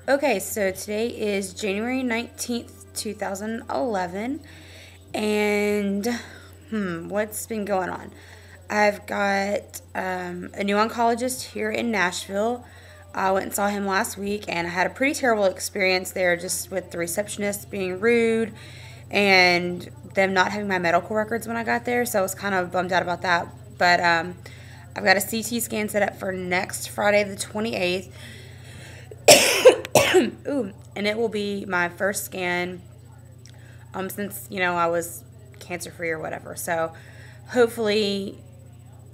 Okay, so today is January 19th, 2011, and what's been going on? I've got a new oncologist here in Nashville. I went and saw him last week, and I had a pretty terrible experience there just with the receptionist being rude and them not having my medical records when I got there, so I was kind of bummed out about that. But I've got a CT scan set up for next Friday, the 28th. Ooh, and it will be my first scan since, I was cancer-free or whatever. So hopefully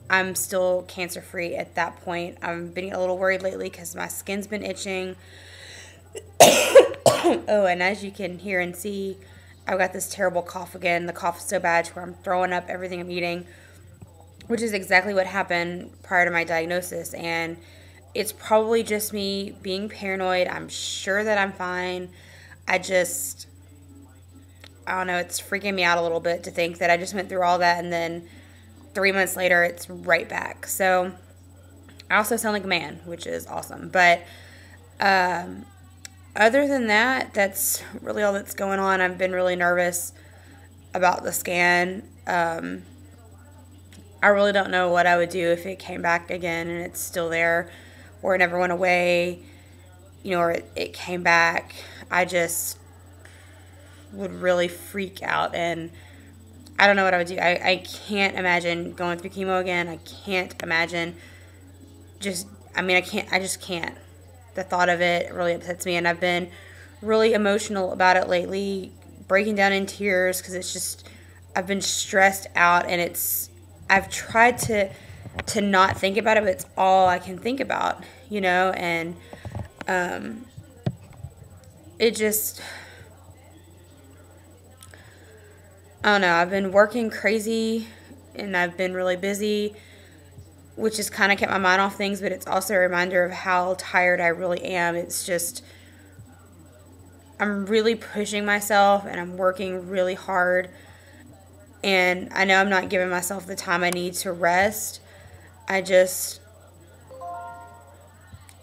I'm still cancer-free at that point. I've been a little worried lately because my skin's been itching. Oh, and as you can hear and see, I've got this terrible cough again. The cough is so bad to where I'm throwing up everything I'm eating, which is exactly what happened prior to my diagnosis. And it's probably just me being paranoid. I'm sure that I'm fine. I don't know, it's freaking me out a little bit to think that I just went through all that and then 3 months later it's right back. So I also sound like a man, which is awesome. But other than that, that's really all that's going on. I've been really nervous about the scan. I really don't know what I would do if it came back again and it's still there, or it never went away, or it came back. I just would really freak out, and I don't know what I would do. I can't imagine going through chemo again. I can't imagine I just can't. The thought of it really upsets me, and I've been really emotional about it lately, breaking down in tears because I've been stressed out, and I've tried to not think about it, but it's all I can think about, and it just, I don't know, I've been working crazy, and I've been really busy, which has kind of kept my mind off things, but it's also a reminder of how tired I really am. It's just, I'm really pushing myself, and I'm working really hard, and I know I'm not giving myself the time I need to rest. I don't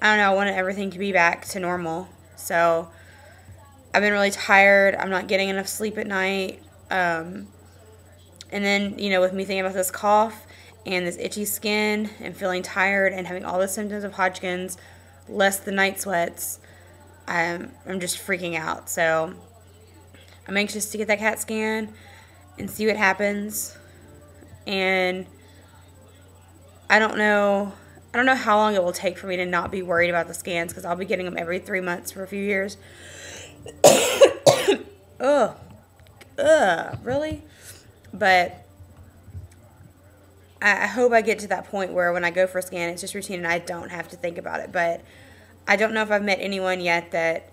know, I wanted everything to be back to normal. So I've been really tired. I'm not getting enough sleep at night. And then, with me thinking about this cough and this itchy skin and feeling tired and having all the symptoms of Hodgkins, less the night sweats, I'm just freaking out. So I'm anxious to get that CAT scan and see what happens. And I don't know how long it will take for me to not be worried about the scans, because I'll be getting them every 3 months for a few years. Ugh, really? But I hope I get to that point where when I go for a scan, it's just routine and I don't have to think about it. But I don't know if I've met anyone yet that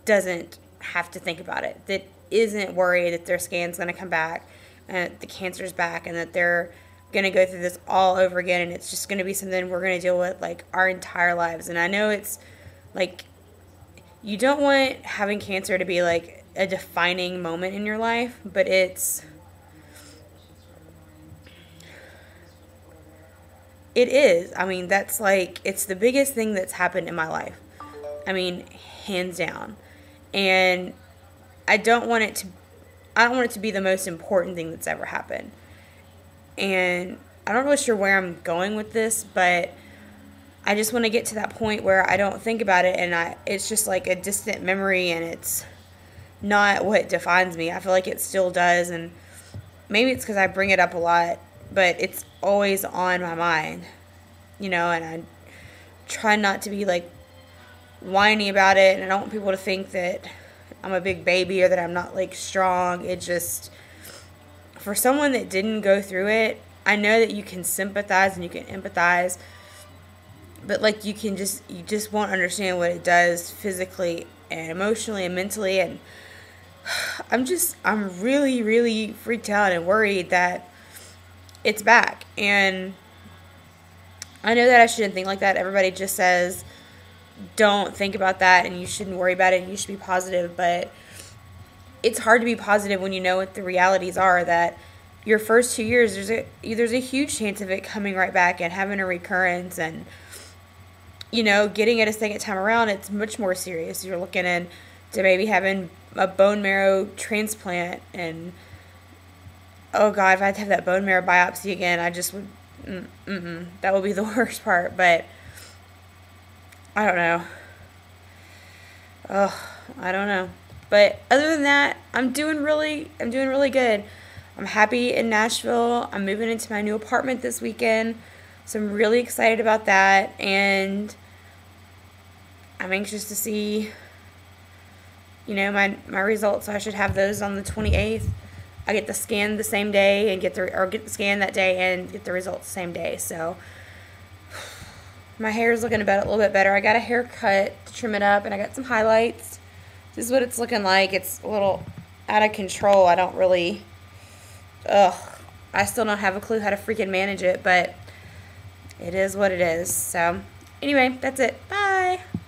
doesn't have to think about it, that isn't worried that their scan's going to come back and the cancer's back and that they're going to go through this all over again, and it's just going to be something we're going to deal with like our entire lives. And I know it's like, you don't want having cancer to be like a defining moment in your life, but it is. I mean, that's like, it's the biggest thing that's happened in my life. I mean, hands down. And I don't want it to be the most important thing that's ever happened. And I'm not really sure where I'm going with this, but I just want to get to that point where I don't think about it, and it's just like a distant memory, and it's not what defines me. I feel like it still does, and maybe it's because I bring it up a lot, but it's always on my mind, and I try not to be like whiny about it, and I don't want people to think that I'm a big baby or that I'm not like strong. It just, for someone that didn't go through it, I know that you can sympathize and you can empathize, but like you just won't understand what it does physically and emotionally and mentally. And I'm really, really freaked out and worried that it's back. And I know that I shouldn't think like that. Everybody just says, don't think about that and you shouldn't worry about it and you should be positive, but it's hard to be positive when you know what the realities are, that your first 2 years, there's a huge chance of it coming right back and having a recurrence. And you know, getting it a second time around, it's much more serious. You're looking into maybe having a bone marrow transplant, and oh God, if I had to have that bone marrow biopsy again, I just would, that would be the worst part. But I don't know. Oh, I don't know. But other than that, I'm doing really good. I'm happy in Nashville. I'm moving into my new apartment this weekend, so I'm really excited about that, and I'm anxious to see, you know, my results. So I should have those on the 28th. I get the scan the same day and get the scan that day and get the results the same day. So my hair is looking a little bit better. I got a haircut to trim it up, and I got some highlights. This is what it's looking like. It's a little out of control. I don't really, I still don't have a clue how to freaking manage it, but it is what it is. So anyway, that's it. Bye.